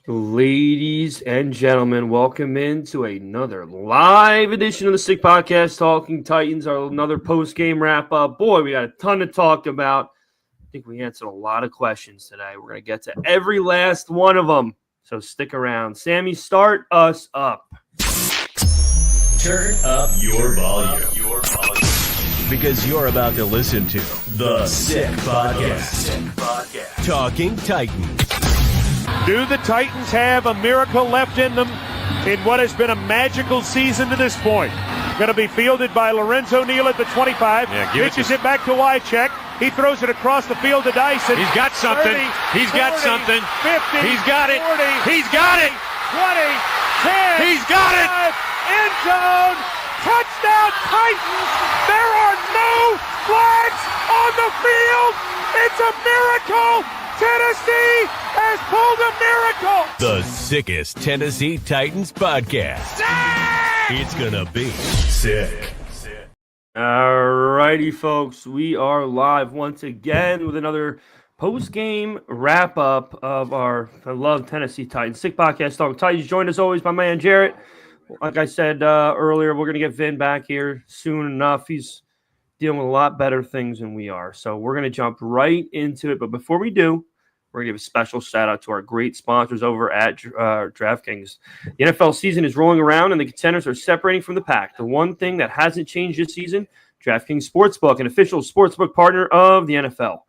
Ladies and gentlemen, welcome into another live edition of the Sick Podcast, Talking Titans, another post-game wrap-up. Boy, we got a ton to talk about. I think we answered a lot of questions today. We're going to get to every last one of them, so stick around. Sammy, start us up. Turn up your volume. Because you're about to listen to the Sick Podcast. Talking Titans. Do the Titans have a miracle left in them in what has been a magical season to this point? Going to be fielded by Lorenzo Neal at the 25. Pitches it back to Wycheck. He throws it across the field to Dyson. He's got something. 30, He's 40, got something. 50. He's got it. 40. He's got it. 20. 10. He's got it. End zone. Touchdown Titans. There are no flags on the field. It's a miracle. Tennessee has pulled a miracle. The sickest Tennessee Titans podcast. Sick! It's gonna be sick. All righty, folks. We are live once again with another post-game wrap-up of our beloved Tennessee Titans Sick Podcast, Talking Titans. Joined as always by my man Jarrett. Like I said earlier, we're going to get Vin back here soon enough. He's dealing with a lot better things than we are. So we're going to jump right into it. But before we do, we're going to give a special shout out to our great sponsors over at DraftKings. The NFL season is rolling around and the contenders are separating from the pack. The one thing that hasn't changed this season, DraftKings Sportsbook, an official sportsbook partner of the NFL.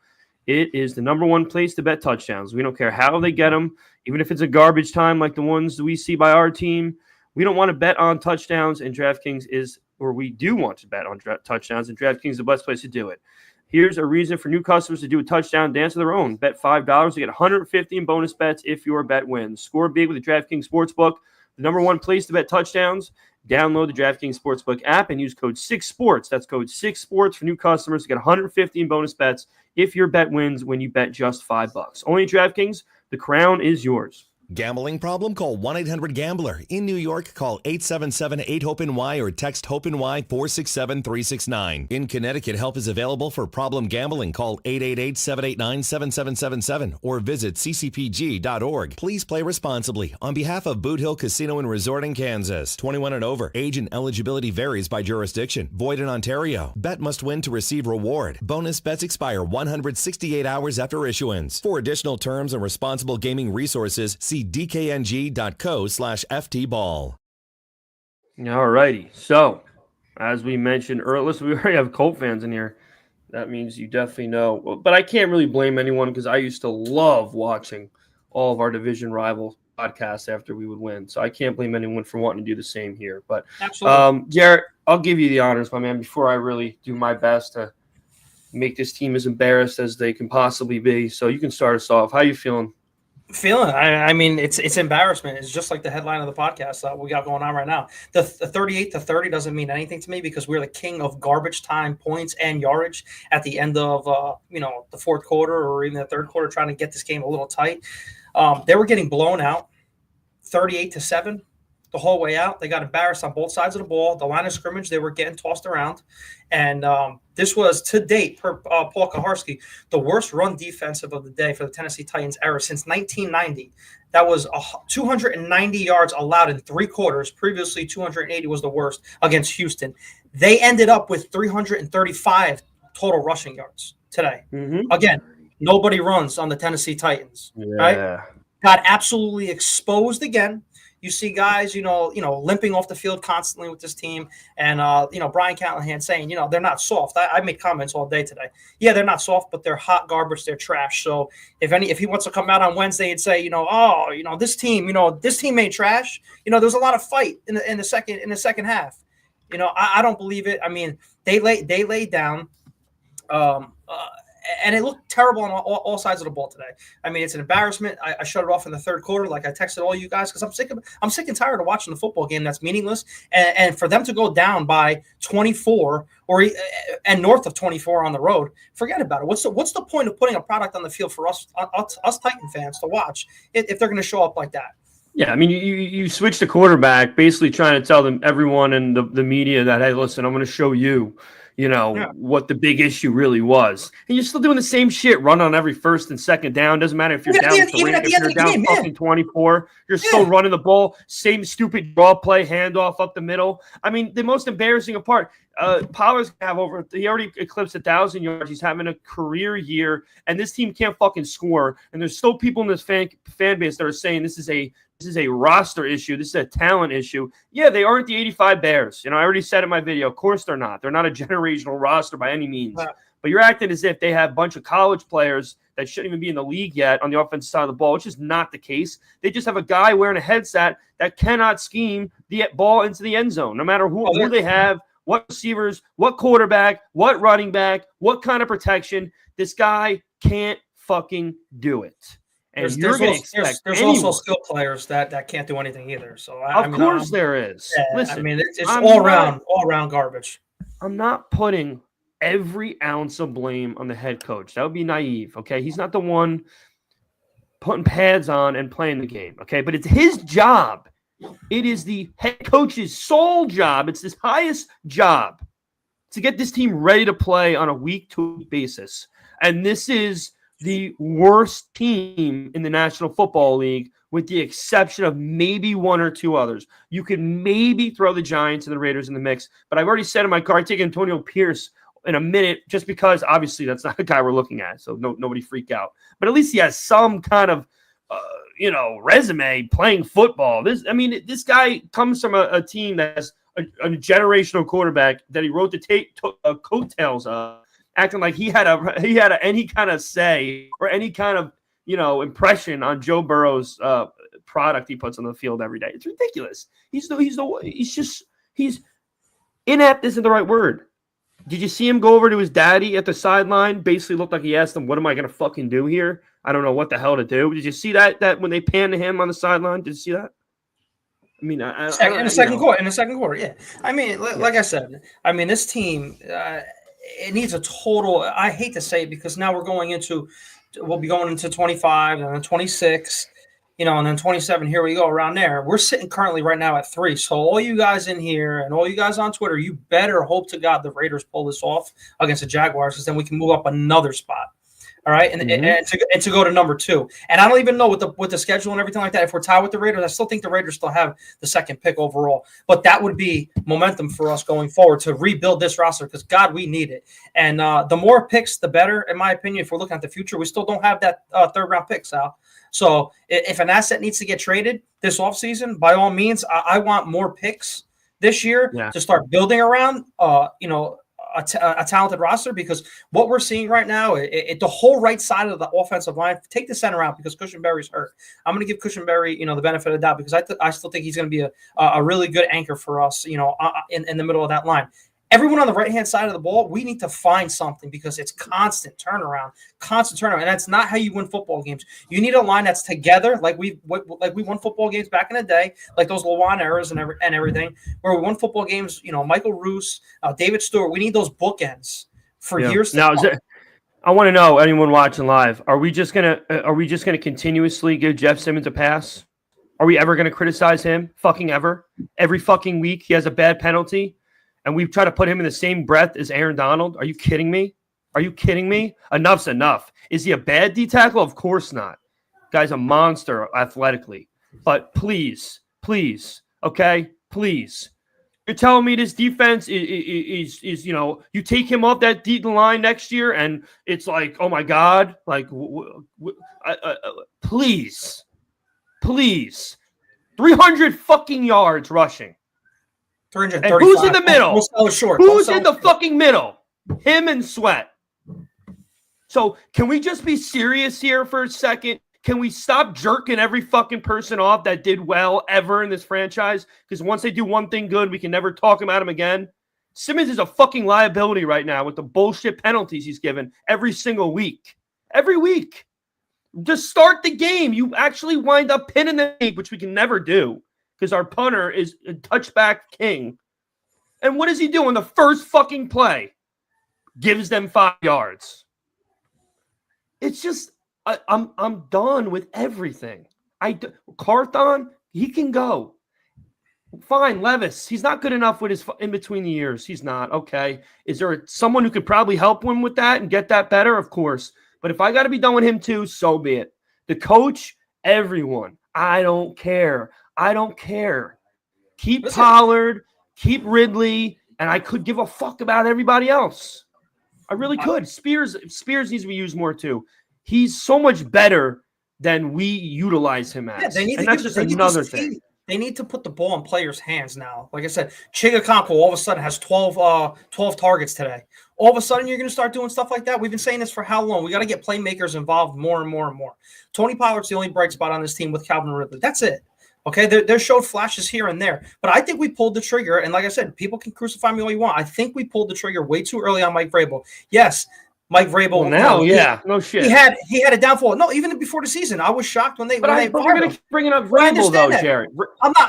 It is the number one place to bet touchdowns. We don't care how they get them, even if it's a garbage time like the ones we see by our team. We don't want to bet on touchdowns, and DraftKings is, or we do want to bet on touchdowns, and DraftKings is the best place to do it. Here's a reason for new customers to do a touchdown dance of their own. Bet $5 to get $150 in bonus bets if your bet wins. Score big with the DraftKings Sportsbook, the number one place to bet touchdowns. Download the DraftKings Sportsbook app and use code 6SPORTS. That's code 6SPORTS for new customers to get $150 in bonus bets if your bet wins when you bet just $5. Only DraftKings, the crown is yours. Gambling problem? Call 1-800-GAMBLER. In New York, call 877-8-HOPE-NY or text HOPE-NY 467-369. In Connecticut, help is available for problem gambling. Call 888-789-7777 or visit ccpg.org. Please play responsibly. On behalf of Boot Hill Casino and Resort in Kansas, 21 and over. Age and eligibility varies by jurisdiction. Void in Ontario. Bet must win to receive reward. Bonus bets expire 168 hours after issuance. For additional terms and responsible gaming resources, see dkng.co/ftball. All righty. So, as we mentioned earlier, listen, we already have Colt fans in here. That means you definitely know. But I can't really blame anyone because I used to love watching all of our division rival podcasts after we would win. So I can't blame anyone for wanting to do the same here. But Jarrett, I'll give you the honors, my man, before I really do my best to make this team as embarrassed as they can possibly be. So you can start us off. How you feeling? I mean, it's embarrassment. It's just like the headline of the podcast that we got going on right now. The 38-30 doesn't mean anything to me because we're the king of garbage time points and yardage at the end of the fourth quarter or even the third quarter, trying to get this game a little tight. They were getting blown out 38-7 the whole way out. They got embarrassed on both sides of the ball. The line of scrimmage, they were getting tossed around. And this was, to date, per Paul Kaharski, the worst run defensive of the day for the Tennessee Titans era since 1990. That was 290 yards allowed in three quarters. Previously, 280 was the worst against Houston. They ended up with 335 total rushing yards today. Mm-hmm. Again, nobody runs on the Tennessee Titans. Yeah. Right? Got absolutely exposed again. You see guys, limping off the field constantly with this team. And, Brian Callahan saying, they're not soft. I made comments all day today. Yeah, they're not soft, but they're hot garbage. They're trash. So if he wants to come out on Wednesday and say, this team ain't trash. There's a lot of fight in the second half. I don't believe it. I mean, they laid down. And it looked terrible on all sides of the ball today. I mean, it's an embarrassment. I shut it off in the third quarter, like I texted all you guys, because I'm sick and tired of watching the football game that's meaningless. And for them to go down by 24 and north of 24 on the road, forget about it. What's the point of putting a product on the field for us Titan fans to watch if they're going to show up like that? Yeah, I mean, you switch the quarterback, basically trying to tell everyone in the media that, hey, listen, I'm going to show you. what the big issue really was. And you're still doing the same shit, run on every first and second down. Doesn't matter if you're down 3, if you're down fucking 24, you're still running the ball. Same stupid draw play, handoff up the middle. I mean, the most embarrassing part, Pollard's gonna have he already eclipsed 1,000 yards. He's having a career year, and this team can't fucking score. And there's still people in this fan base that are saying this is a roster issue. This is a talent issue. Yeah, they aren't the 85 Bears. I already said in my video, of course they're not. They're not a generational roster by any means. But you're acting as if they have a bunch of college players that shouldn't even be in the league yet on the offensive side of the ball, which is not the case. They just have a guy wearing a headset that cannot scheme the ball into the end zone, no matter who they have, what receivers, what quarterback, what running back, what kind of protection. This guy can't fucking do it. And there's also skill players that can't do anything either. So of course there is. Yeah, Listen, it's all around garbage. I'm not putting every ounce of blame on the head coach. That would be naive. Okay, he's not the one putting pads on and playing the game. Okay, but it's his job. It is the head coach's sole job. It's his highest job to get this team ready to play on a week-to-week basis. And this is the worst team in the National Football League, with the exception of maybe one or two others. You could maybe throw the Giants and the Raiders in the mix, but I've already said in my card, take Antonio Pierce in a minute, just because obviously that's not the guy we're looking at, so nobody freak out. But at least he has some kind of resume playing football. This guy comes from a team that has a generational quarterback that he wrote the coattails of, acting like he had any kind of say or any kind of impression on Joe Burrow's product he puts on the field every day. It's ridiculous. He's inept isn't the right word. Did you see him go over to his daddy at the sideline? Basically looked like he asked him, "What am I going to fucking do here? I don't know what the hell to do." Did you see that when they panned to him on the sideline? Did you see that? I mean, in the second quarter, yeah. I mean, like I said, this team. It needs a total. I hate to say it because now we'll be going into 25 and then 26, and then 27. Here we go around there. We're sitting currently right now at 3. So all you guys in here and all you guys on Twitter, you better hope to God the Raiders pull this off against the Jaguars, because then we can move up another spot. All right, and to go to number 2, and I don't even know with the schedule and everything like that. If we're tied with the Raiders, I still think the Raiders still have the second pick overall. But that would be momentum for us going forward to rebuild this roster, because God, we need it. And the more picks, the better, in my opinion. If we're looking at the future, we still don't have that third round pick, Sal. So if an asset needs to get traded this offseason, by all means, I want more picks this year to start building around. A talented roster, because what we're seeing right now, the whole right side of the offensive line, take the center out because Cushenberry's hurt. I'm going to give Cushenberry, the benefit of the doubt, because I still think he's going to be a really good anchor for us, in the middle of that line. Everyone on the right-hand side of the ball, we need to find something, because it's constant turnaround. And that's not how you win football games. You need a line that's together, like we won football games back in the day, like those Lewan eras and everything, where we won football games, Michael Roos, David Stewart. We need those bookends for years to come. I want to know, anyone watching live, are we just gonna continuously give Jeff Simmons a pass? Are we ever gonna criticize him? Fucking ever? Every fucking week he has a bad penalty, and we try to put him in the same breath as Aaron Donald? Are you kidding me? Enough's enough. Is he a bad D tackle? Of course not. Guy's a monster athletically. But please, okay? Please. You're telling me this defense is you take him off that deep line next year and it's like, oh my God, like, please. 300 fucking yards rushing. 335. And who's in the middle? Who's in the fucking middle? Him and Sweat. So can we just be serious here for a second? Can we stop jerking every fucking person off that did well ever in this franchise? Because once they do one thing good, we can never talk about him again. Simmons is a fucking liability right now with the bullshit penalties he's given every single week. Every week. Just start the game. You actually wind up pinning the game, which we can never do, because our punter is a touchback king. And what does he do on the first fucking play? Gives them 5 yards. It's just, I'm done with everything. Carthon, he can go. Fine, Levis. He's not good enough with his in between the years. He's not. Okay. Is there someone who could probably help him with that and get that better? Of course. But if I got to be done with him too, so be it. The coach, everyone. I don't care. I don't care. Keep Pollard, keep Ridley, and I could give a fuck about everybody else. I really could. Spears needs to be used more too. He's so much better than we utilize him as. Yeah, and that's just another thing. They need to put the ball in players' hands now. Like I said, Chigakonko all of a sudden has 12 targets today. All of a sudden, you're going to start doing stuff like that. We've been saying this for how long? We got to get playmakers involved more and more and more. Tony Pollard's the only bright spot on this team with Calvin Ridley. That's it. Okay, there showed flashes here and there. But I think we pulled the trigger. And like I said, people can crucify me all you want. I think we pulled the trigger way too early on Mike Vrabel. Yes, Mike Vrabel. Well, now, no shit. He had a downfall. No, even before the season, I was shocked when they. But we're going to keep bringing up Vrabel though, Jarett.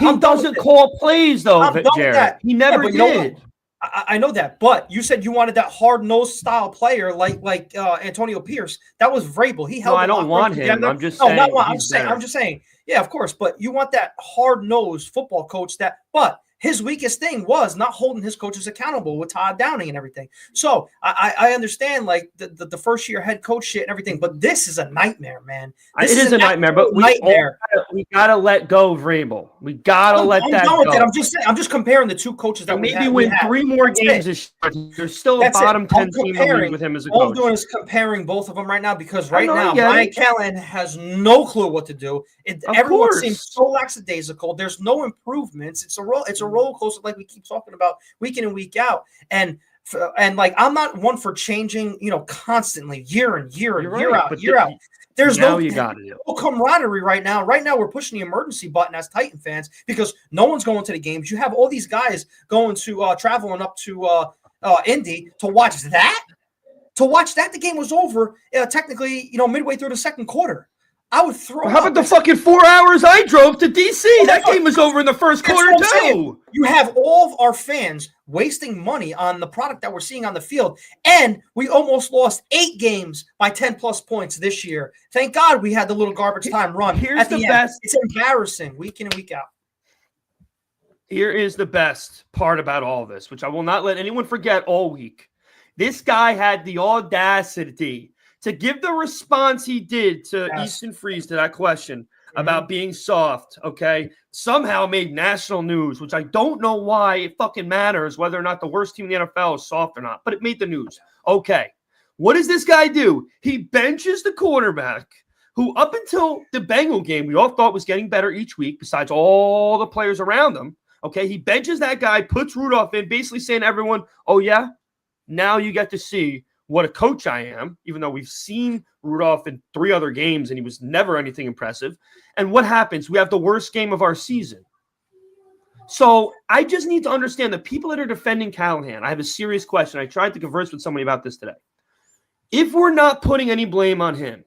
He doesn't call plays though, Jarett. He never did. I know that, but you said you wanted that hard-nosed style player like Antonio Pierce. That was Vrabel. He held. No, I don't want him. Together. I'm just saying. No, I'm just saying. Yeah, of course, but you want that hard-nosed football coach. But his weakest thing was not holding his coaches accountable with Todd Downing and everything. So I understand like the first year head coach shit and everything, but this is a nightmare, man. It is a nightmare, but we gotta let go of Vrabel. We gotta let that go. I'm just saying. I'm just comparing the two coaches that maybe win 3 more games this year. There's still a bottom 10 team in the league with him as a coach. All I'm doing is comparing both of them right now because right now Brian Callahan has no clue what to do. Everyone seems so lackadaisical. There's no improvements. It's a roller coaster like we keep talking about week in and week out. And like I'm not one for changing, constantly year in, year out. There's no camaraderie right now. Right now, we're pushing the emergency button as Titan fans because no one's going to the games. You have all these guys going to traveling up to Indy to watch that. The game was over technically, midway through the second quarter. I would throw. How about the fucking 4 hours I drove to DC? That game was over in the first quarter too. You have all of our fans wasting money on the product that we're seeing on the field, and we almost lost 8 games by 10+ points this year. Thank God we had the little garbage time run. Here's the best. It's embarrassing week in and week out. Here is the best part about all this, which I will not let anyone forget all week. This guy had the audacity to give the response he did to Easton Freeze to that question about being soft, okay, somehow made national news, which I don't know why it fucking matters whether or not the worst team in the NFL is soft or not, but it made the news. Okay, what does this guy do? He benches the quarterback who up until the Bengal game we all thought was getting better each week besides all the players around him, okay? He benches that guy, puts Rudolph in, basically saying to everyone, oh yeah, now you get to see what a coach I am, even though we've seen Rudolph in 3 other games and he was never anything impressive. And what happens? We have the worst game of our season. So I just need to understand the people that are defending Callahan. I have a serious question. I tried to converse with somebody about this today. If we're not putting any blame on him,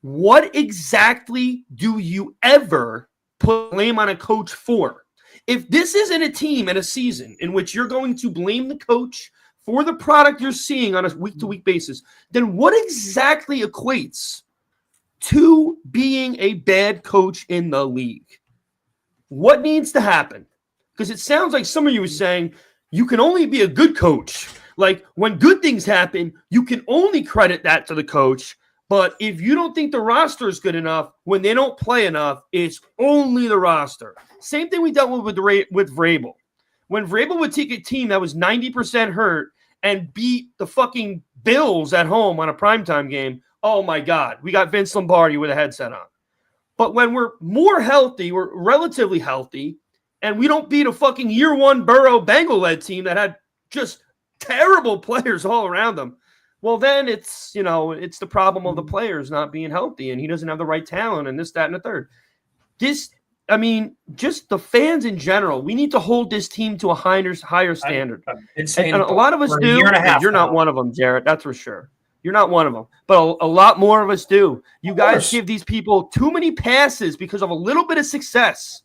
what exactly do you ever put blame on a coach for? If this isn't a team and a season in which you're going to blame the coach for the product you're seeing on a week-to-week basis, then what exactly equates to being a bad coach in the league? What needs to happen? Because it sounds like some of you are saying you can only be a good coach. Like when good things happen, you can only credit that to the coach. But if you don't think the roster is good enough, when they don't play enough, it's only the roster. Same thing we dealt with Vrabel. When Vrabel would take a team that was 90% hurt and beat the fucking Bills at home on a primetime game, oh my God, we got Vince Lombardi with a headset on. But when we're more healthy, we're relatively healthy, and we don't beat a fucking year 1 Burrow Bengal-led team that had just terrible players all around them, well, then it's the problem of the players not being healthy, and he doesn't have the right talent, and this, that, and the third. Just the fans in general, we need to hold this team to a higher standard. And a lot of us do. You're not one of them, Jarett. That's for sure. You're not one of them. But a lot more of us do. You guys give these people too many passes because of a little bit of success.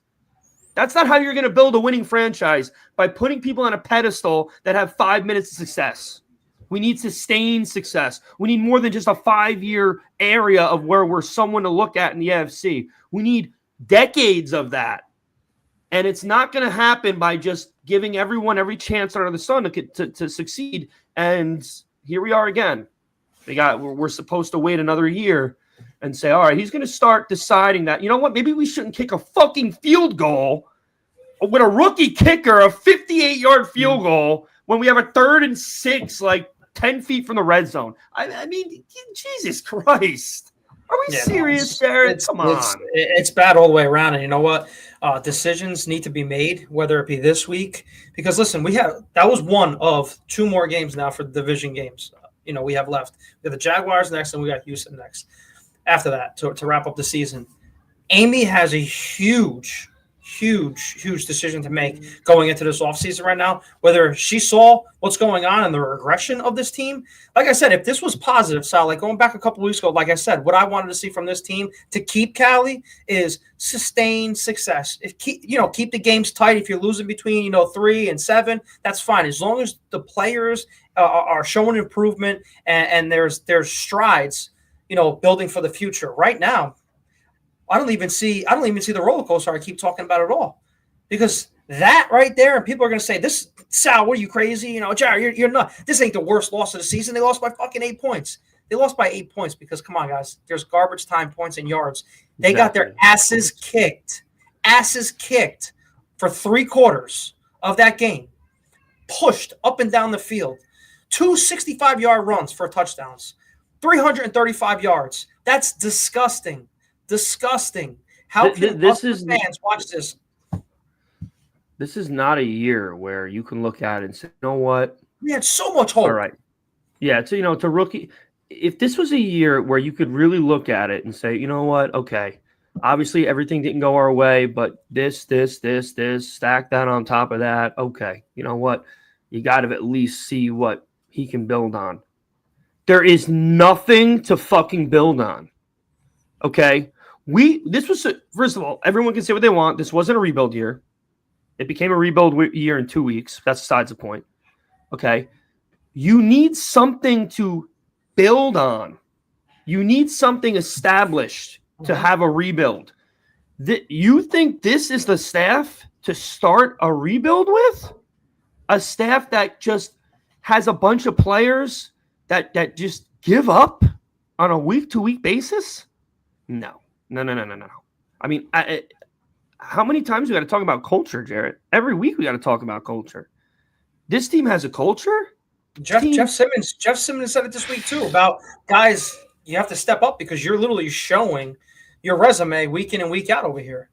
That's not how you're going to build a winning franchise, by putting people on a pedestal that have 5 minutes of success. We need sustained success. We need more than just a 5-year area of where we're someone to look at in the AFC. We need decades of that. And it's not going to happen by just giving everyone every chance under the sun to succeed. And here we are again. We're supposed to wait another year and say, all right, he's going to start deciding that, you know what, maybe we shouldn't kick a fucking field goal with a rookie kicker, a 58-yard field goal, when we have a 3rd and 6, like 10 feet from the red zone. I mean, Jesus Christ. Are we serious, Jarett? Come on. It's bad all the way around. And you know what? Decisions need to be made, whether it be this week. Because, listen, that was one of 2 more games now for the division games. We have left. We have the Jaguars next, and we got Houston next. After that, to wrap up the season. Amy has a huge decision to make going into this offseason right now, whether she saw what's going on in the regression of this team. Like I said, if this was positive, Sal, like going back a couple of weeks ago, like I said, what I wanted to see from this team to keep Callie is sustained success. Keep the games tight. If you're losing between 3 and 7, that's fine. As long as the players are showing improvement and there's strides, building for the future. Right now, I don't even see the roller coaster I keep talking about at all, because that right there, and people are going to say, "This Sal, what are you crazy? Jarett, you're not. This ain't the worst loss of the season. They lost by fucking 8 points. They lost by 8 points because, come on, guys, there's garbage time points and yards. They got their asses kicked for 3 quarters of that game, pushed up and down the field, 2 65-yard runs for touchdowns, 335 yards. That's disgusting." Disgusting. How can fans watch this? This is not a year where you can look at it and say, you know what? We had so much hope. All right. Yeah, to rookie. If this was a year where you could really look at it and say, you know what? Okay, obviously everything didn't go our way, but this, stack that on top of that. Okay, you know what? You got to at least see what he can build on. There is nothing to fucking build on. Okay? First of all, everyone can say what they want. This wasn't a rebuild year. It became a rebuild year in 2 weeks. That's besides the point. Okay? You need something to build on. You need something established to have a rebuild. You think this is the staff to start a rebuild with? A staff that just has a bunch of players that just give up on a week-to-week basis? No. I mean, how many times we got to talk about culture, Jarett? Every week we got to talk about culture. This team has a culture. Jeff Simmons said it this week too about, guys, you have to step up because you're literally showing your resume week in and week out over here.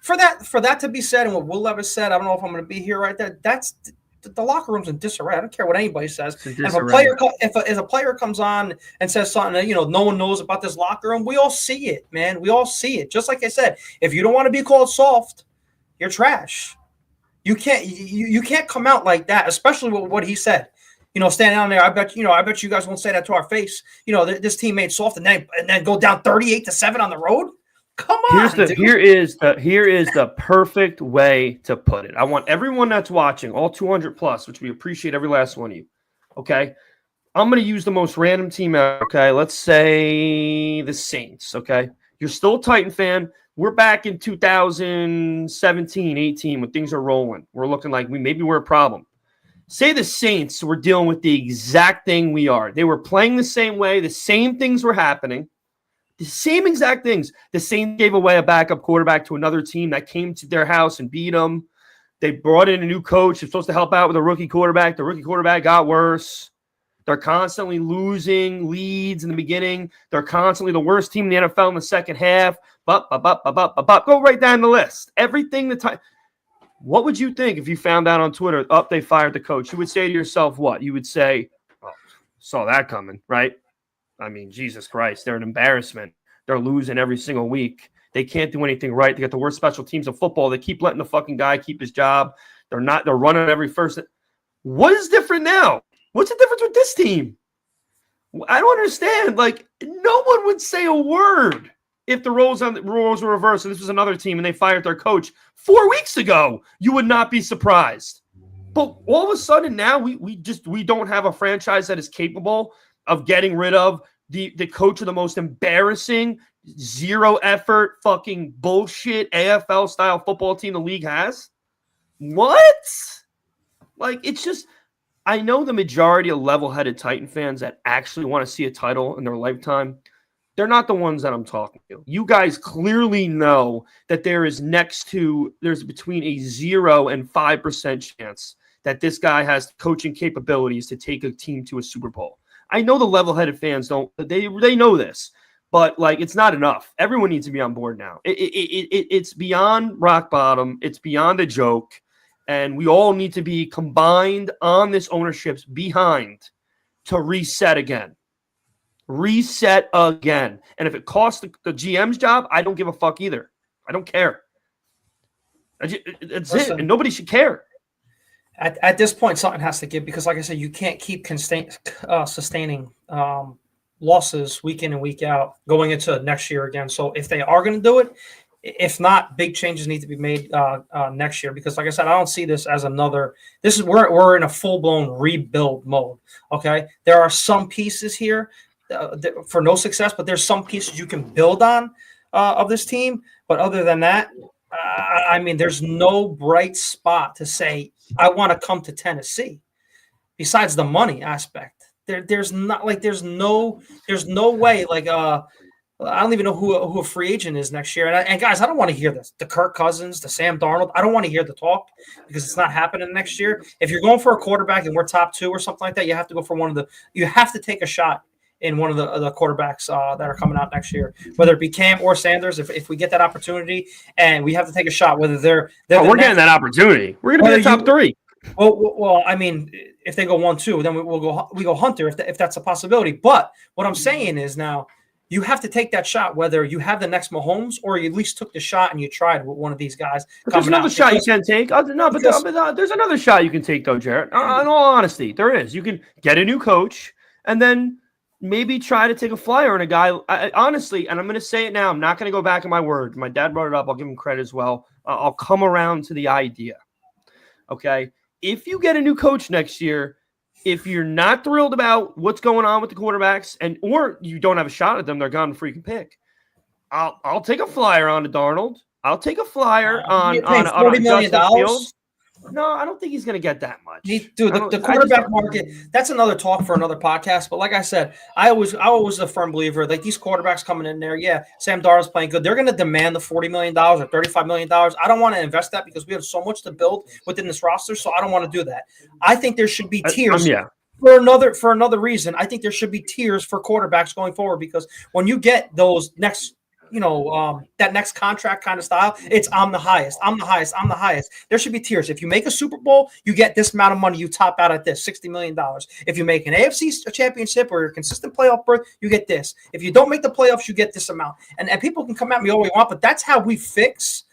For that to be said, and what Will Levis said, I don't know if I'm going to be here right there. That's the locker room's in disarray. I don't care what anybody says. If a player comes on and says something that no one knows about this locker room, we all see it, man. We all see it. Just like I said, if you don't want to be called soft, you're trash. You can't come out like that, especially with what he said. Standing down there, I bet you guys won't say that to our face. This team ain't soft, and then go down 38-7 on the road. Come on. Here is the perfect way to put it. I want everyone that's watching, all 200 plus, which we appreciate every last one of you. Okay. I'm going to use the most random team out. Okay. Let's say the Saints. Okay. You're still a Titan fan. We're back in 2017, 18 when things are rolling. We're looking like maybe we're a problem. Say the Saints were dealing with the exact thing we are. They were playing the same way. The same things were happening. The same exact things. The Saints gave away a backup quarterback to another team that came to their house and beat them. They brought in a new coach who's supposed to help out with a rookie quarterback. The rookie quarterback got worse. They're constantly losing leads in the beginning. They're constantly the worst team in the NFL in the second half. Go right down the list. Everything the time. What would you think if you found out on Twitter, they fired the coach? You would say to yourself what? You would say, saw that coming, right? I mean, Jesus Christ, they're an embarrassment. They're losing every single week. They can't do anything right. They got the worst special teams of football. They keep letting the fucking guy keep his job. They're running every first. What is different now? What's the difference with this team? I don't understand. Like, no one would say a word if the roles were reversed and this was another team and they fired their coach 4 weeks ago. You would not be surprised. But all of a sudden now we don't have a franchise that is capable of getting rid of the coach of the most embarrassing zero effort, fucking bullshit AFL style football team the league has? What? Like, it's just, I know the majority of level-headed Titan fans that actually want to see a title in their lifetime, they're not the ones that I'm talking to. You guys clearly know that there's between a 0 and 5% chance that this guy has coaching capabilities to take a team to a Super Bowl. I know the level-headed fans they know this, but like, it's not enough. Everyone needs to be on board now. It's beyond rock bottom. It's beyond a joke. And we all need to be combined on this ownership's behind to reset again. Reset again. And if it costs the GM's job, I don't give a fuck either. I don't care. That's it. And nobody should care. At this point, something has to give because, like I said, you can't keep sustaining losses week in and week out going into next year again. So if they are going to do it, if not, big changes need to be made next year because, like I said, I don't see this as another. We're in a full blown rebuild mode. Okay, there are some pieces here for no success, but there's some pieces you can build on of this team. But other than that, I mean, there's no bright spot to say I want to come to Tennessee. Besides the money aspect, there's no way. Like I don't even know who a free agent is next year. And guys, I don't want to hear this. The Kirk Cousins, the Sam Darnold. I don't want to hear the talk because it's not happening next year. If you're going for a quarterback and we're top 2 or something like that, you have to go for you have to take a shot in one of the quarterbacks that are coming out next year, whether it be Cam or Sanders. If we get that opportunity, and we have to take a shot, whether we're getting that opportunity. We're going to be in the top 3. Well, I mean, if they go 1-2, then we go Hunter if that's a possibility. But what I'm saying is now you have to take that shot, whether you have the next Mahomes or you at least took the shot and you tried with one of these guys. But there's another shot you can take. There's another shot you can take, though, Jarrett. In all honesty, there is. You can get a new coach and then maybe try to take a flyer on a guy. Honestly, and I'm going to say it now. I'm not going to go back on my word. My dad brought it up. I'll give him credit as well. I'll come around to the idea. Okay? If you get a new coach next year, if you're not thrilled about what's going on with the quarterbacks or you don't have a shot at them, they're gone before you can pick. I'll take a flyer on to Darnold. I'll take a flyer on $40 million. Fields. No, I don't think he's going to get that much. Dude, the quarterback market, that's another talk for another podcast. But like I said, I was a firm believer, like these quarterbacks coming in there, yeah, Sam Darnold's playing good. They're going to demand the $40 million or $35 million. I don't want to invest that because we have so much to build within this roster, so I don't want to do that. I think there should be tiers. For another reason, I think there should be tiers for quarterbacks going forward because when you get those next that next contract kind of style, it's I'm the highest. There should be tiers. If you make a Super Bowl, you get this amount of money. You top out at this, $60 million. If you make an AFC championship or a consistent playoff berth, you get this. If you don't make the playoffs, you get this amount. And people can come at me all they want, but that's how we fix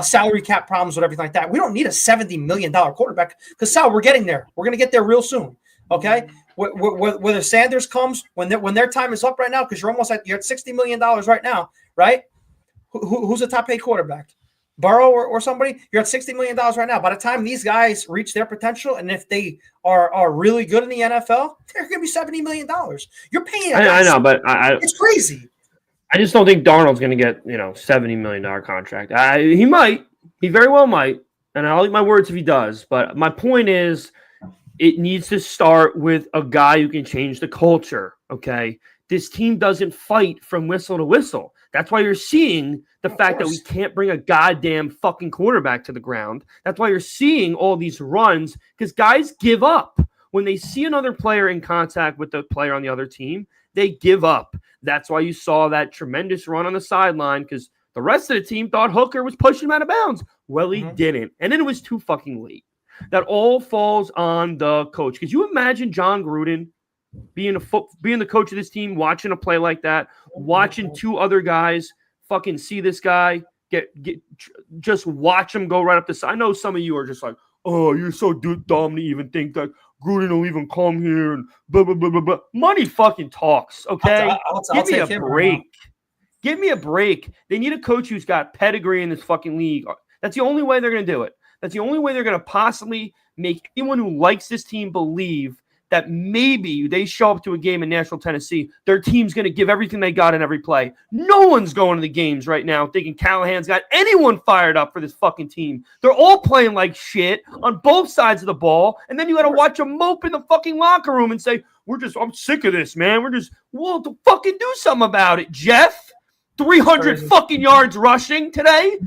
salary cap problems with everything like that. We don't need a $70 million quarterback because, Sal, we're getting there. We're going to get there real soon. Okay, whether Sanders comes when their time is up right now, because you're at $60 million right now, right? Who's a top paid quarterback? Burrow or somebody? You're at $60 million right now. By the time these guys reach their potential, and if they are really good in the NFL, they're going to be $70 million. You're paying. I know, but it's crazy. I just don't think Darnold's going to get $70 million contract. He might. He very well might, and I'll eat my words if he does. But my point is, it needs to start with a guy who can change the culture, okay? This team doesn't fight from whistle to whistle. That's why you're seeing the fact that we can't bring a goddamn fucking quarterback to the ground. That's why you're seeing all these runs, because guys give up. When they see another player in contact with the player on the other team, they give up. That's why you saw that tremendous run on the sideline, because the rest of the team thought Hooker was pushing him out of bounds. Well, he didn't. And then it was too fucking late. That all falls on the coach. Could you imagine John Gruden being the coach of this team, watching a play like that, watching two other guys fucking see this guy just watch him go right up the side? I know some of you are just like, oh, you're so dumb to even think that Gruden will even come here and blah, blah, blah, blah, blah. Money fucking talks, okay? Give me a break. Give me a break. They need a coach who's got pedigree in this fucking league. That's the only way they're going to do it. That's the only way they're going to possibly make anyone who likes this team believe that maybe they show up to a game in Nashville, Tennessee, their team's going to give everything they got in every play. No one's going to the games right now thinking Callahan's got anyone fired up for this fucking team. They're all playing like shit on both sides of the ball, and then you got to watch them mope in the fucking locker room and say, I'm sick of this, man. We'll fucking do something about it, Jeff. 300 fucking yards rushing today?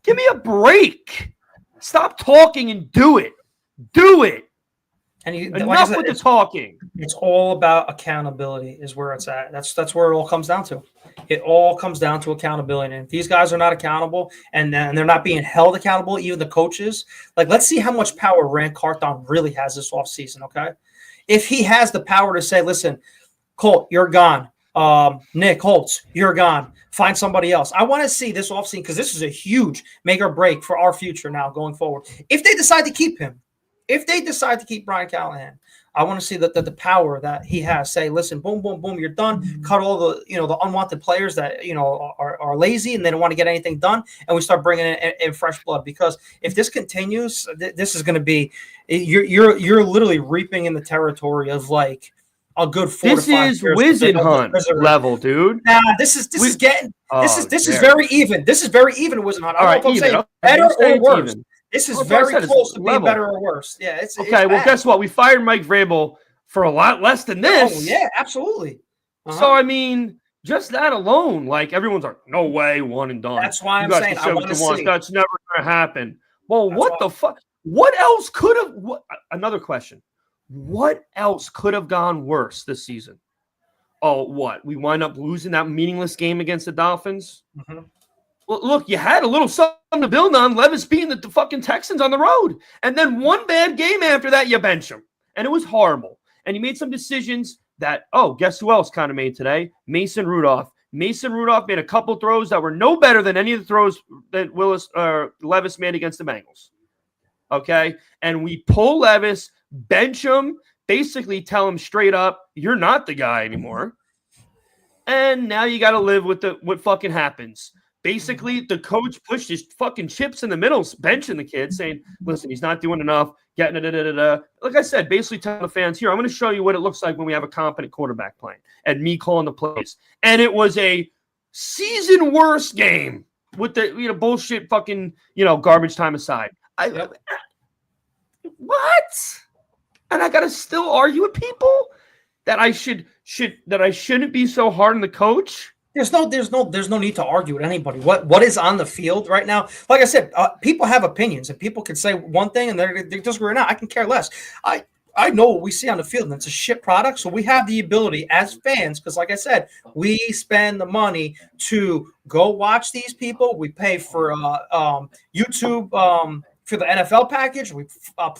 Give me a break. Stop talking and do it. Do it. And enough with the talking. It's all about accountability is where it's at. That's where it all comes down to. It all comes down to accountability. And if these guys are not accountable and they're not being held accountable, even the coaches, like let's see how much power Rand Carthon really has this offseason, okay? If he has the power to say, listen, Colt, you're gone. Nick Holtz, you're gone. Find somebody else. I want to see this offseason because this is a huge make or break for our future now going forward. If they decide to keep him, if they decide to keep Brian Callahan, I want to see the power that he has. Say, listen, boom, boom, boom, you're done. Cut all the the unwanted players that are lazy and they don't want to get anything done, and we start bringing in fresh blood. Because if this continues, this is going to be you're literally reaping in the territory of like a good 4 to 5 years. This is Wizen Hunt level, dude. Nah, this is very even. This is very even, Wizen Hunt. I don't know if I'm saying better or worse. Even. This is very close to being better or worse. Yeah, it's okay. Well, guess what? We fired Mike Vrabel for a lot less than this. Oh, yeah, absolutely. So I mean, just that alone, like everyone's like, no way, one and done. That's why I'm saying I want to see. That's never going to happen. Well, what the fuck? What else could have? Another question. What else could have gone worse this season? Oh, what? We wind up losing that meaningless game against the Dolphins? Mm-hmm. Well, look, you had a little something to build on. Levis beating the fucking Texans on the road. And then one bad game after that, you bench him. And it was horrible. And he made some decisions that, guess who else kind of made today? Mason Rudolph. Mason Rudolph made a couple throws that were no better than any of the throws that Levis made against the Bengals. Okay? And we pull Levis, bench him, basically tell him straight up, you're not the guy anymore. And now you got to live with what fucking happens. Basically, the coach pushed his fucking chips in the middle, benching the kid, saying, listen, he's not doing enough, getting it. Like I said, basically telling the fans, here, I'm going to show you what it looks like when we have a competent quarterback playing and me calling the plays. And it was a season worst game with the bullshit fucking, garbage time aside. What? And I got to still argue with people that I shouldn't be so hard on the coach. There's no need to argue with anybody. What is on the field right now? Like I said, people have opinions, and people can say one thing and they disagree or not. I can care less. I know what we see on the field, and it's a shit product. So we have the ability as fans, because like I said, we spend the money to go watch these people. We pay for YouTube. For the NFL package, we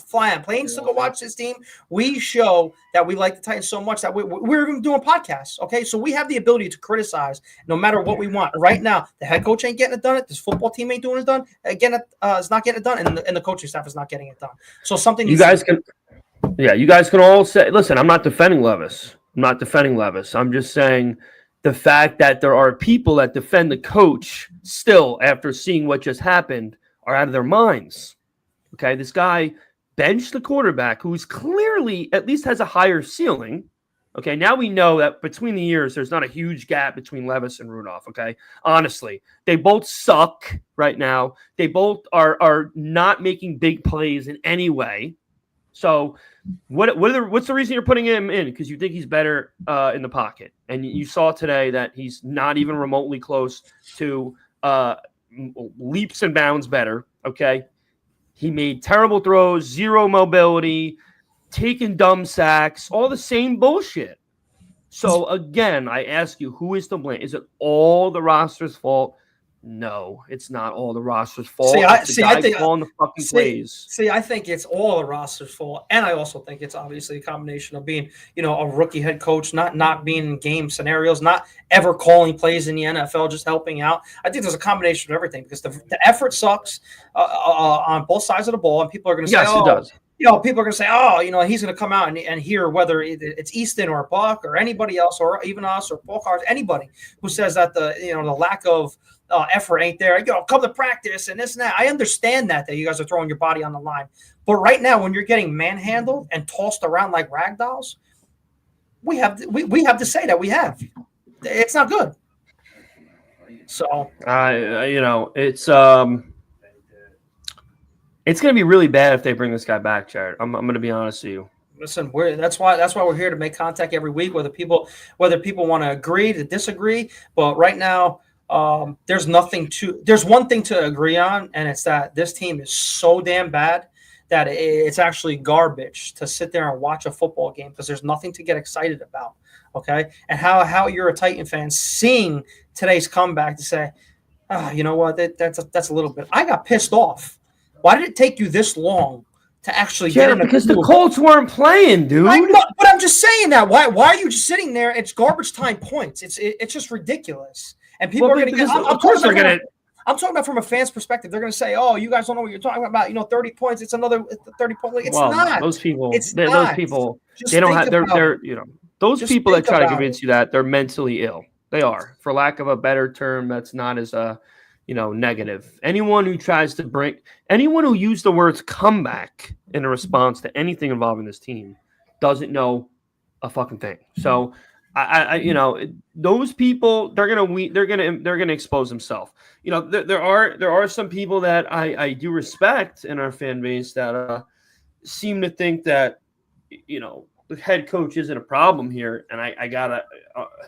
fly on planes to go watch this team. We show that we like the Titans so much that we're even doing podcasts. Okay, so we have the ability to criticize no matter what we want. Right now, the head coach ain't getting it done. This football team ain't doing it done. Again, it's not getting it done, and the coaching staff is not getting it done. So something you guys can all say. Listen, I'm not defending Levis. I'm just saying the fact that there are people that defend the coach still after seeing what just happened are out of their minds. Okay, this guy benched the quarterback who's clearly at least has a higher ceiling. Okay, now we know that between the years, there's not a huge gap between Levis and Rudolph. Okay, honestly, they both suck right now. They both are not making big plays in any way. So what's the reason you're putting him in? Because you think he's better in the pocket. And you saw today that he's not even remotely close to leaps and bounds better. Okay. He made terrible throws, zero mobility, taking dumb sacks, all the same bullshit. So again, I ask you, who is to blame? Is it all the roster's fault? No, it's not all the roster's fault. I think calling the fucking plays. I think it's all the roster's fault, and I also think it's obviously a combination of being, a rookie head coach, not being in game scenarios, not ever calling plays in the NFL, just helping out. I think there's a combination of everything because the effort sucks on both sides of the ball, and people are going to say, "Yes, it does." people are going to say, oh, he's going to come out and hear whether it's Easton or Buck or anybody else or even us or Paul Cars, anybody who says that the lack of effort ain't there. Come to practice and this and that. I understand that you guys are throwing your body on the line. But right now, when you're getting manhandled and tossed around like rag dolls, we have to say that we have. It's not good. So it's going to be really bad if they bring this guy back, Jarett. I'm going to be honest with you. Listen, that's why we're here to make contact every week, whether people want to agree to disagree. But right now, there's one thing to agree on, and it's that this team is so damn bad that it's actually garbage to sit there and watch a football game because there's nothing to get excited about. Okay, and how you're a Titan fan seeing today's comeback to say, you know what, that's a little bit. I got pissed off. Why did it take you this long to actually get in? Because the Colts weren't playing, dude. But I'm just saying that. Why are you just sitting there? It's garbage time points. It's just ridiculous. And people are going to get. Of course they're going to. I'm talking about from a fan's perspective. They're going to say, "Oh, you guys don't know what you're talking about." 30 points. It's another 30 point league. It's not. Those people. It's those not. people. Just they don't have. think They're those Just people that think try to about convince you that they're mentally ill. They are, for lack of a better term. That's not as negative. Anyone who used the words comeback in a response to anything involving this team doesn't know a fucking thing. So those people, they're gonna expose themselves. There are some people that I do respect in our fan base that seem to think that the head coach isn't a problem here, and I gotta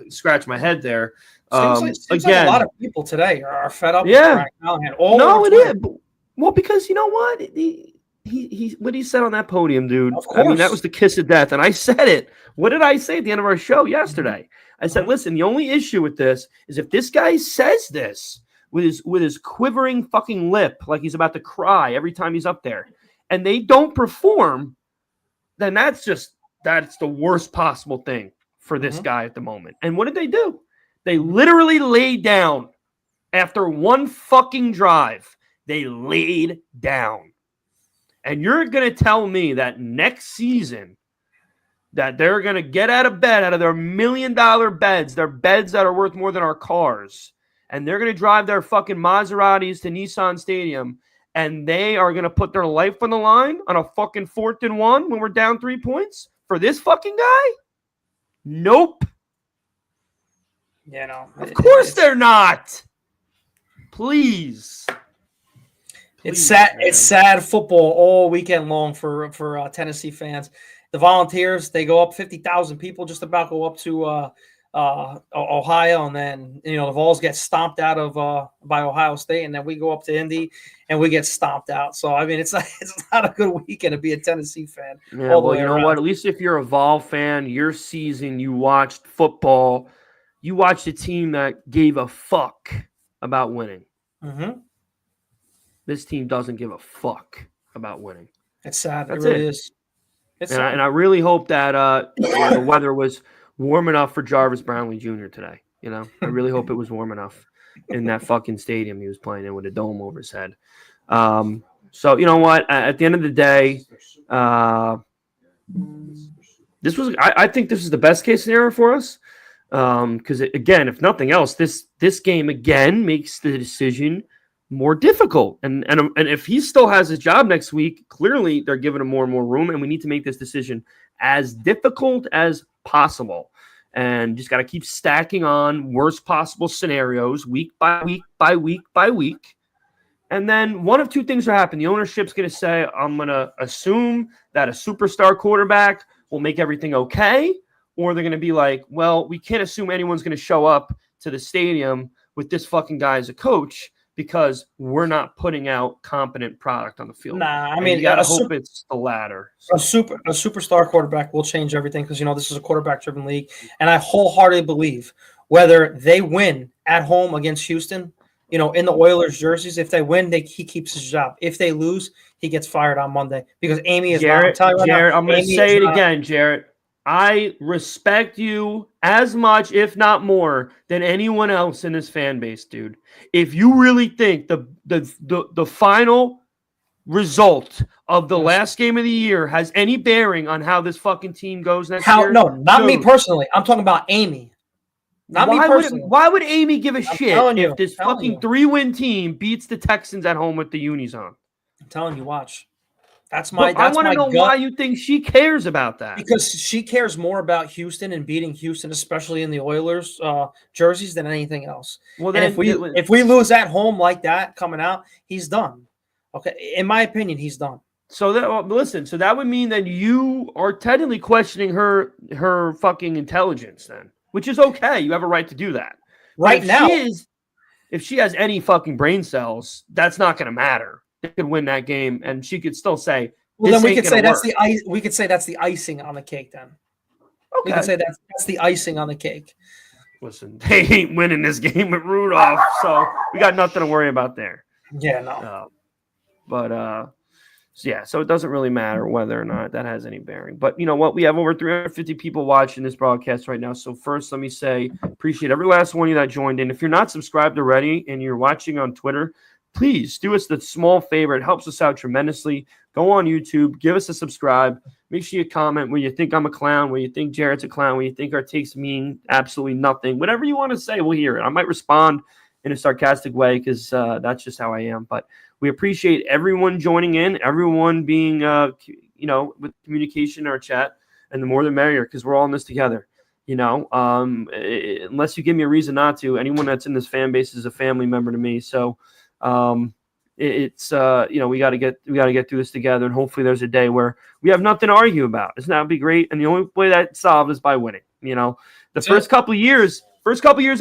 scratch my head there. Seems like a lot of people today are fed up. Yeah, it is. Well, because you know what he what he said on that podium, dude. Of course. I mean, that was the kiss of death, and I said it. What did I say at the end of our show yesterday? I said, listen, the only issue with this is if this guy says this with his quivering fucking lip, like he's about to cry every time he's up there, and they don't perform, then that's the worst possible thing for this guy at the moment. And what did they do? They literally laid down after one fucking drive. They laid down. And you're going to tell me that next season that they're going to get out of bed, out of their $1 million beds, their beds that are worth more than our cars, and they're going to drive their fucking Maseratis to Nissan Stadium, and they are going to put their life on the line on a fucking 4th and 1 when we're down 3 points for this fucking guy? Nope. Of course they're not. Please. It's sad. Man. It's sad football all weekend long for Tennessee fans. The Volunteers, they go up 50,000 people, just about go up to Ohio, and then the Vols get stomped out of by Ohio State, and then we go up to Indy and we get stomped out. So I mean, it's not a good weekend to be a Tennessee fan. Yeah, well, you know what? At least if you're a Vol fan, your season you watched football, you watched a team that gave a fuck about winning. Mm-hmm. This team doesn't give a fuck about winning. It's sad. That's it really is. And I really hope that the weather was warm enough for Jarvis Brownlee Jr. today. I really hope it was warm enough in that fucking stadium he was playing in with a dome over his head. So you know what? At the end of the day, this was. I think this is the best case scenario for us. Because again, if nothing else, this game again makes the decision more difficult. And if he still has his job next week, clearly they're giving him more and more room, and we need to make this decision as difficult as possible. And just got to keep stacking on worst possible scenarios week by week by week by week. And then one of two things will happen. The ownership's going to say, I'm going to assume that a superstar quarterback will make everything okay. Or they're going to be like, well, we can't assume anyone's going to show up to the stadium with this fucking guy as a coach because we're not putting out competent product on the field. Nah, I mean, you got to hope it's the latter. A superstar quarterback will change everything because, this is a quarterback-driven league. And I wholeheartedly believe whether they win at home against Houston, in the Oilers jerseys, if they win, he keeps his job. If they lose, he gets fired on Monday because Amy is Jarett, I'm going to say it again, Jarett. I respect you as much, if not more, than anyone else in this fan base, dude. If you really think the final result of the last game of the year has any bearing on how this fucking team goes next year? No, not me personally. I'm talking about Amy. Not me personally. Why would Amy give a shit if this fucking 3-win team beats the Texans at home with the unis on? I'm telling you, watch. I want to know why you think she cares about that. Because she cares more about Houston and beating Houston, especially in the Oilers jerseys, than anything else. Well, then if we lose at home like that coming out, he's done. Okay, in my opinion, he's done. So that would mean that you are technically questioning her fucking intelligence then, which is okay. You have a right to do that. Right now, if she has any fucking brain cells, that's not going to matter. They could win that game, and she could still say, "Well, then we could say that's the icing on the cake." Then we can say that's the icing on the cake. Listen, they ain't winning this game with Rudolph, so we got nothing to worry about there. Yeah, no. So it doesn't really matter whether or not that has any bearing. But you know what? We have over 350 people watching this broadcast right now. So first, let me say, appreciate every last one of you that joined in. If you're not subscribed already and you're watching on Twitter, please do us the small favor. It helps us out tremendously. Go on YouTube, give us a subscribe. Make sure you comment where you think I'm a clown, where you think Jarrett's a clown, where you think our takes mean absolutely nothing. Whatever you want to say, we'll hear it. I might respond in a sarcastic way because that's just how I am. But we appreciate everyone joining in, everyone being, with communication in our chat. And the more the merrier because we're all in this together. Unless you give me a reason not to, anyone that's in this fan base is a family member to me. So, we got to get through this together, and hopefully there's a day where we have nothing to argue about. Isn't that be great? And the only way that's solved is by winning. First couple of years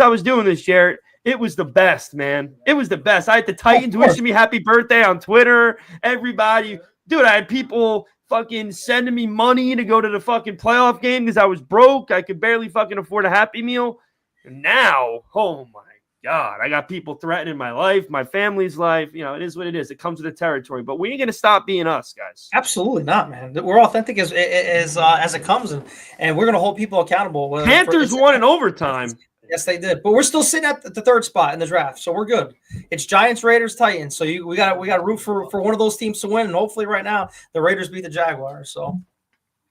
I was doing this, Jarrett, it was the best, man. It was the best. I had the Titans wishing me happy birthday on Twitter. Everybody, dude, I had people fucking sending me money to go to the fucking playoff game because I was broke. I could barely fucking afford a Happy Meal. And now, oh my God, I got people threatening my life, my family's life. It is what it is. It comes with the territory, but we ain't gonna stop being us, guys. Absolutely not, man. We're authentic as it comes, and we're gonna hold people accountable. Panthers won in overtime. Yes, they did, but we're still sitting at the third spot in the draft, so we're good. It's Giants, Raiders, Titans. So we got to root for one of those teams to win, and hopefully, right now, the Raiders beat the Jaguars. So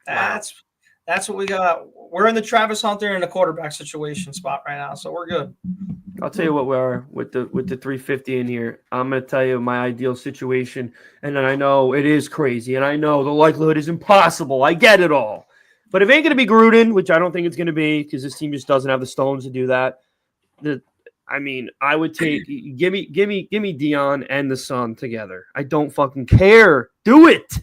that's what we got. We're in the Travis Hunter and the quarterback situation spot right now, so we're good. I'll tell you what we are with the 350 in here. I'm going to tell you my ideal situation, and then I know it is crazy, and I know the likelihood is impossible. I get it all. But if it ain't going to be Gruden, which I don't think it's going to be because this team just doesn't have the stones to do that, I would take – give me Dion and the son together. I don't fucking care. Do it.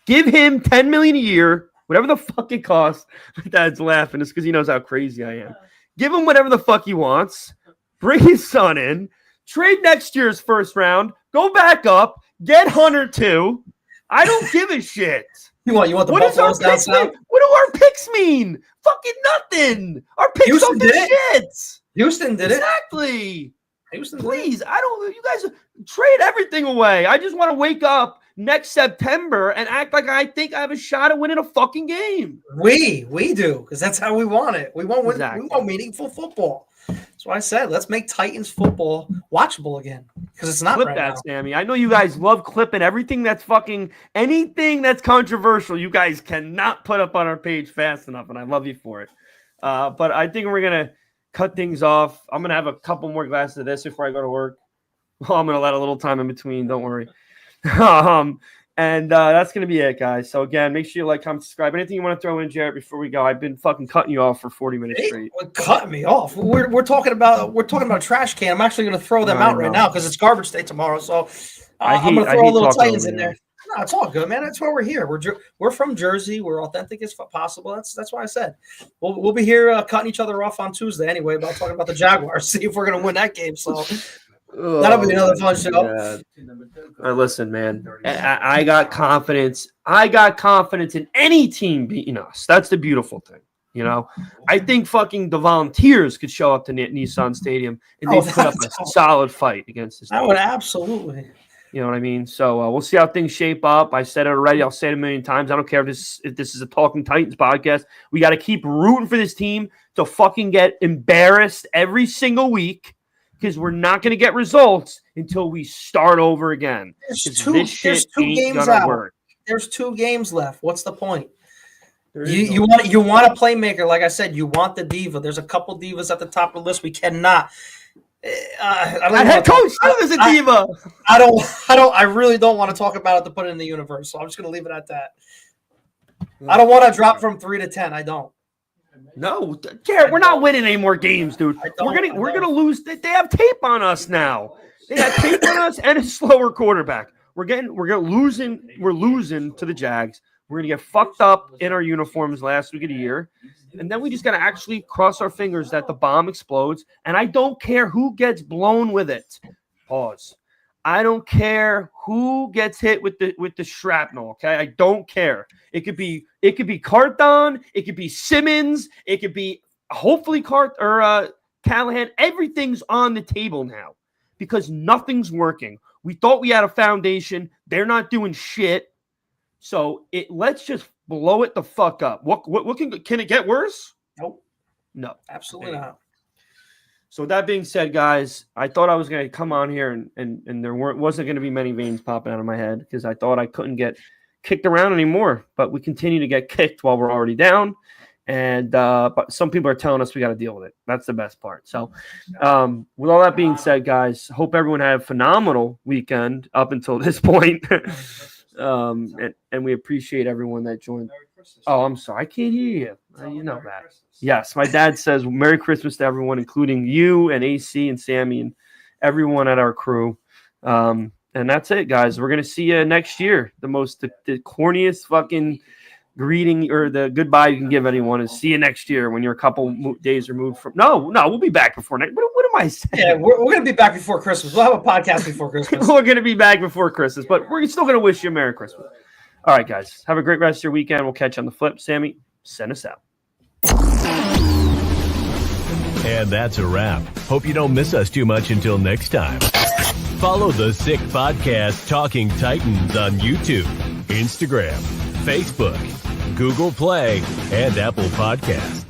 Give him $10 million a year, whatever the fuck it costs. My dad's laughing. It's because he knows how crazy I am. Give him whatever the fuck he wants. Bring his son in. Trade next year's first round. Go back up. Get Hunter too. I don't give a shit. You want the Buffaloes down south? What do our picks mean? Fucking nothing. Our picks Houston don't do shit. Houston did exactly. Houston, please. You guys trade everything away. I just want to wake up next September and act like I think I have a shot at winning a fucking game. We do because that's how we want it. We want exactly. We want meaningful football. That's why I said let's make Titans football watchable again because it's not Clip right that, now. Sammy. I know you guys love clipping everything that's fucking anything that's controversial. You guys cannot put up on our page fast enough, and I love you for it. But I think we're gonna cut things off. I'm gonna have a couple more glasses of this before I go to work. Well, I'm gonna let a little time in between. Don't worry. And that's going to be it, guys. So, again, make sure you like, comment, subscribe. Anything you want to throw in, Jarrett, before we go? I've been fucking cutting you off for 40 minutes straight. Cutting me off. We're talking about trash can. I'm actually going to throw them out right now because it's garbage day tomorrow. So I'm going to throw a little Titans in there. No, it's all good, man. That's why we're here. We're from Jersey. We're authentic as possible. That's why I said we'll be here cutting each other off on Tuesday anyway about talking about the Jaguars. See if we're going to win that game. So. That'll be another fun show. Listen, man, I got confidence. I got confidence in any team beating us. That's the beautiful thing. I think fucking the Volunteers could show up to Nissan Stadium and they put up a solid fight against this team. I would absolutely. You know what I mean? So we'll see how things shape up. I said it already. I'll say it a million times. I don't care if this is a Talking Titans podcast. We got to keep rooting for this team to fucking get embarrassed every single week. because we're not going to get results until we start over again. There's This shit two ain't games gonna out. work. There's 2 games left. What's the point? You want a playmaker, like I said. You want the diva. There's a couple divas at the top of the list. We cannot. Head coach still is a diva. I really don't want to talk about it to put it in the universe. So I'm just going to leave it at that. I don't want to drop from 3 to 10. I don't. No, Jarett, we're not winning any more games, dude. We're gonna lose. They have tape on us now. They got tape on us and a slower quarterback. We're losing to the Jags. We're gonna get fucked up in our uniforms last week of the year, and then we just gotta actually cross our fingers that the bomb explodes. And I don't care who gets blown with it. Pause. I don't care who gets hit with the shrapnel. Okay, I don't care. It could be Carthon. It could be Simmons. It could be hopefully Callahan. Everything's on the table now because nothing's working. We thought we had a foundation. They're not doing shit. So let's just blow it the fuck up. What can it get worse? Nope. No, absolutely not. So with that being said, guys, I thought I was going to come on here and there wasn't going to be many veins popping out of my head because I thought I couldn't get kicked around anymore. But we continue to get kicked while we're already down. And but some people are telling us we got to deal with it. That's the best part. So with all that being said, guys, hope everyone had a phenomenal weekend up until this point. And we appreciate everyone that joined. Oh, I'm sorry. I can't hear you. You know that. Yes, my dad says Merry Christmas to everyone, including you and AC and Sammy and everyone at our crew. And that's it, guys. We're going to see you next year. The corniest fucking greeting or the goodbye you can give anyone is see you next year when you're a couple days removed from. No, we'll be back before next. What am I saying? Yeah, we're going to be back before Christmas. We'll have a podcast before Christmas. We're going to be back before Christmas, but we're still going to wish you a Merry Christmas. All right, guys. Have a great rest of your weekend. We'll catch you on the flip. Sammy, send us out. And that's a wrap. Hope you don't miss us too much until next time. Follow the Sick Podcast Talking Titans on YouTube, Instagram, Facebook, Google Play, and Apple Podcasts.